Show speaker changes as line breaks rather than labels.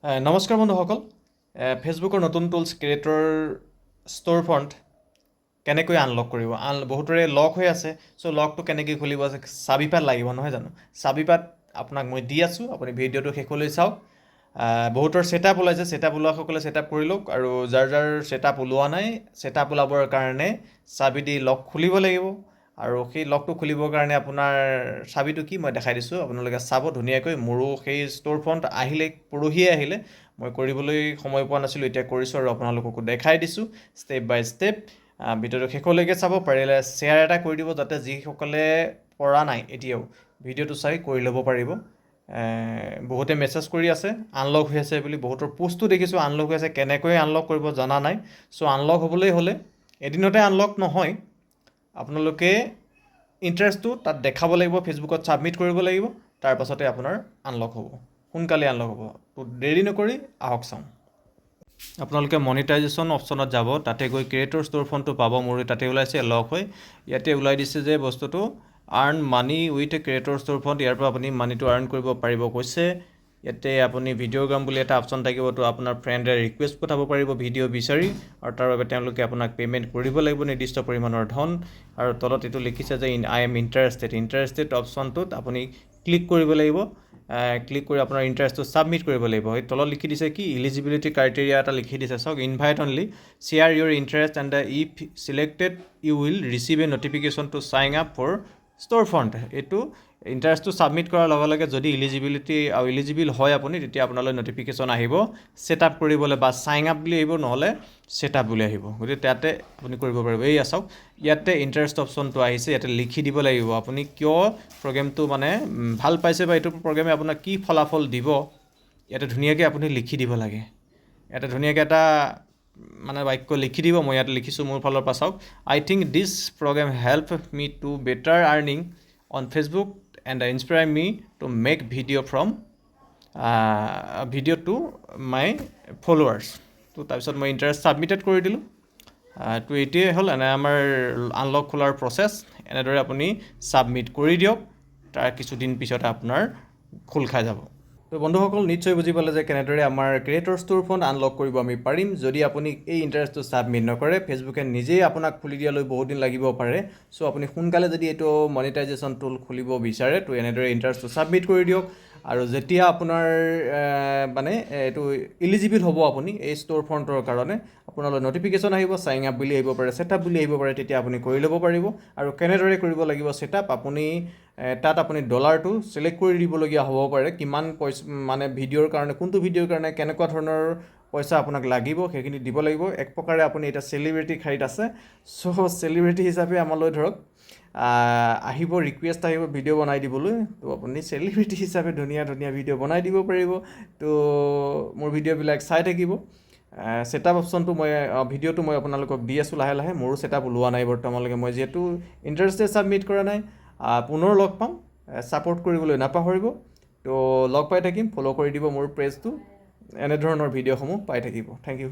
নমস্কাৰ বন্ধুসকল। ফেচবুকৰ নতুন টুলছ ক্ৰিয়েটৰ ষ্ট'ৰ ফ্ৰণ্ট কেনেকৈ আনলক কৰিব? বহুতৰে লক হৈ আছে। চ' লকটো কেনেকৈ খুলিব? চাবিপাত লাগিব নহয় জানো? চাবিপাত আপোনাক মই দি আছোঁ, আপুনি ভিডিঅ'টো শেষলৈ চাওক। বহুতৰ ছেটআপ ওলাইছে, ছেটআপ ওলোৱাসকলে ছেটআপ কৰি লওক, আৰু যাৰ ছেটআপ ওলোৱা নাই, ছেটআপ ওলাবৰ কাৰণে চাবি দি লক খুলিব লাগিব। আৰু সেই লকটো খুলিবৰ কাৰণে আপোনাৰ চাবিটো কি মই দেখাই দিছোঁ, আপোনালোকে চাব ধুনীয়াকৈ। মোৰো সেই ষ্ট'ৰ ফ্ৰণ্ট পৰহিয়ে আহিলে, মই কৰিবলৈ সময় পোৱা নাছিলোঁ, এতিয়া কৰিছোঁ আৰু আপোনালোককো দেখাই দিছোঁ ষ্টেপ বাই ষ্টেপ। ভিডিঅ'টো শেষলৈকে চাব, পাৰিলে শ্বেয়াৰ এটা কৰি দিব যাতে যিসকলে পৰা নাই এতিয়াও ভিডিঅ'টো চাই কৰি ল'ব পাৰিব। বহুতে মেছেজ কৰি আছে আনলক হৈ আছে বুলি, বহুতৰ পোষ্টটো দেখিছোঁ আনলক হৈ আছে, কেনেকৈ আনলক কৰিব জনা নাই। চ' আনলক হ'বলৈ হ'লে এদিনতে আনলক নহয়, আপোনালোকে ইণ্টাৰেষ্টটো তাত দেখাব লাগিব, ফেচবুকত ছাবমিট কৰিব লাগিব, তাৰপাছতে আপোনাৰ আনলক হ'ব, সোনকালে আনলক হ'ব। তো দেৰি নকৰি আহক চাওঁ। আপোনালোকে মনিটাইজেশ্যন অপশ্যনত যাব, তাতে গৈ ক্ৰিয়েটৰ ষ্ট'ৰ ফ্ৰণ্টটো পাব। মোৰ তাতে ওলাইছে লক হৈ, ইয়াতে ওলাই দিছে যে বস্তুটো earn money with creator store front, ইয়াৰ পৰা আপুনি মানিটো আৰ্ণ কৰিব পাৰিব কৈছে। ইয়াতে আপুনি ভিডিঅ'গ্ৰাম বুলি এটা অপশ্যন থাকিব, তো আপোনাৰ ফ্ৰেণ্ডে ৰিকুৱেষ্ট পঠাব পাৰিব ভিডিঅ' বিচাৰি, আৰু তাৰ বাবে তেওঁলোকে আপোনাক পে'মেণ্ট কৰিব লাগিব নিৰ্দিষ্ট পৰিমাণৰ ধন। আৰু তলত এইটো লিখিছে যে আই এম ইণ্টাৰেষ্টেড অপশ্যনটোত আপুনি ক্লিক কৰিব লাগিব। ক্লিক কৰি আপোনাৰ ইণ্টাৰেষ্টটো ছাবমিট কৰিব লাগিব। এই তলত লিখি দিছে কি ইলিজিবিলিটি ক্ৰাইটেৰিয়া এটা লিখি দিছে, চাওক। Invite only, share your interest and if selected you will receive a notification to sign up for store front. এইটো ইণ্টাৰেষ্টটো ছাবমিট কৰাৰ লগে লগে যদি ইলিজিবল হয় আপুনি, তেতিয়া আপোনালৈ নটিফিকেশ্যন আহিব ছেটআপ কৰিবলৈ, বা ছাইন আপ বুলি আহিব, নহ'লে ছেটআপ বুলি আহিব। গতিকে তাতে আপুনি কৰিব পাৰিব। এই চাওক, ইয়াতে ইণ্টাৰেষ্ট অপশ্যনটো আহিছে, ইয়াতে লিখি দিব লাগিব আপুনি কিয় প্ৰগ্ৰেমটো মানে ভাল পাইছে, বা এইটো প্ৰগ্ৰেমে আপোনাক কি ফলাফল দিব, ইয়াতে ধুনীয়াকৈ আপুনি লিখি দিব লাগে। ইয়াতে ধুনীয়াকৈ এটা মানে বাক্য লিখি দিব, মই ইয়াতে লিখিছোঁ মোৰ ফালৰ পৰা, চাওক। I think this program help me to better earning on Facebook and inspire me to make video' to my followers. তো তাৰপিছত মই ইণ্টাৰেষ্ট ছাবমিটেড কৰি দিলোঁ। তো এইটোৱে হ'ল আমাৰ আনলক খোলাৰ প্ৰচেছ। এনেদৰে আপুনি ছাবমিট কৰি দিয়ক, তাৰ কিছুদিন পিছতে আপোনাৰ খোল খাই যাব। তো বন্ধুসকল, নিশ্চয় বুজি পালে যে কেনেদৰে আমাৰ ক্ৰিয়েটৰ ষ্ট'ৰ ফ্ৰণ্ট আনলক কৰিব আমি পাৰিম। যদি আপুনি এই ইণ্টাৰেষ্টটো ছাবমিট নকৰে, ফেচবুকে নিজেই আপোনাক খুলি দিয়ালৈ বহুত দিন লাগিব পাৰে। চ' আপুনি সোনকালে যদি এইটো মনিটাইজেশ্যন টুল খুলিব বিচাৰে, তো এনেদৰে ইণ্টাৰেষ্টটো ছাবমিট কৰি দিয়ক। আৰু যেতিয়া আপোনাৰ মানে এইটো ইলিজিবল হ'ব আপুনি এই ষ্ট'ৰ ফ্ৰণ্টৰ কাৰণে, আপোনালৈ নটিফিকেশ্যন আহিব, ছাইন আপ বুলি আহিব পাৰে, ছেটআপ বুলি আহিব পাৰে, তেতিয়া আপুনি কৰি ল'ব পাৰিব। আৰু কেনেদৰে কৰিব লাগিব ছেটআপ, আপুনি তাত আপুনি ডলাৰটো ছিলেক্ট কৰি দিবলগীয়া হ'ব পাৰে, কিমান পইচা মানে ভিডিঅ'ৰ কাৰণে, কোনটো ভিডিঅ'ৰ কাৰণে কেনেকুৱা ধৰণৰ পইচা আপোনাক লাগিব সেইখিনি দিব লাগিব। এক প্ৰকাৰে আপুনি এতিয়া চেলিব্ৰিটি খাৰীত আছে। চ' চেলিব্ৰিটি হিচাপে আমালৈ ধৰক আহিব, ৰিকুৱেষ্ট আহিব ভিডিঅ' বনাই দিবলৈ, তো আপুনি চেলিব্ৰিটি হিচাপে ধুনীয়া ধুনীয়া ভিডিঅ' বনাই দিব পাৰিব। তো মোৰ ভিডিঅ'বিলাক চাই থাকিব। ছেটআপ অপশ্যনটো ভিডিঅ'টো মই আপোনালোকক দি আছোঁ লাহে লাহে। মোৰো ছেটআপ ওলোৱা নাই বৰ্তমানলৈকে, মই যিহেতু ইণ্টাৰেষ্টে ছাবমিট কৰা নাই। পুনৰ লগ পাম, ছাপোৰ্ট কৰিবলৈ নাপাহৰিব। তো লগ পাই থাকিম, ফ'ল' কৰি দিব মোৰ পেজটো, এনেধৰণৰ ভিডিঅ'সমূহ পাই থাকিব। Thank U.